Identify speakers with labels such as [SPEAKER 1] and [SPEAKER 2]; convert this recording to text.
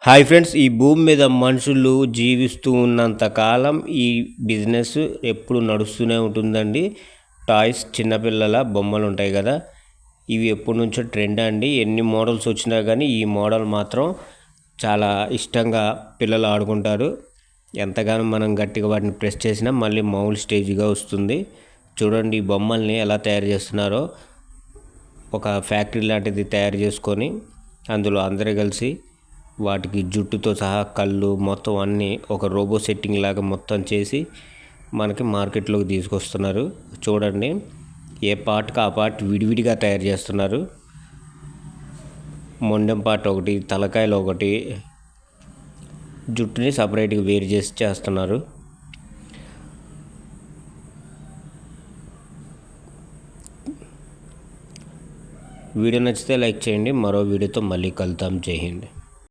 [SPEAKER 1] Hi friends, ఈ భూమి మీద మనుషులు జీవిస్తూ ఉన్నంత కాలం ఈ బిజినెస్ ఎప్పుడు నడుస్తూనే ఉంటుందండి. టాయ్స్ చిన్నపిల్లల బొమ్మలు ఉంటాయి కదా, ఇవి ఎప్పటి నుంచో ట్రెండ్ అండి. ఎన్ని మోడల్స్ వచ్చినా కానీ ఈ మోడల్ మాత్రం చాలా ఇష్టంగా పిల్లలు ఆడుకుంటారు. ఎంతగానో మనం గట్టిగా వాటిని ప్రెస్ చేసినా మళ్ళీ మామూలు స్టేజ్గా వస్తుంది. చూడండి ఈ బొమ్మల్ని ఎలా తయారు చేస్తున్నారో. ఒక ఫ్యాక్టరీ లాంటిది తయారు చేసుకొని అందులో అందరూ కలిసి వాటికి జుట్టుతో సహా కళ్ళు మొత్తం అన్నీ ఒక రోబో సెట్టింగ్ లాగా మొత్తం చేసి మనకి మార్కెట్లోకి తీసుకొస్తున్నారు. చూడండి ఏ పార్ట్కి ఆ పార్ట్ విడివిడిగా తయారు చేస్తున్నారు. మొండెం పార్ట్ ఒకటి, తలకాయలు ఒకటి, జుట్టుని సపరేట్గా వేరు చేసి చేస్తున్నారు. వీడియో నచ్చితే లైక్ చేయండి. మరో వీడియోతో మళ్ళీ కలుద్దాం. జై హింద్.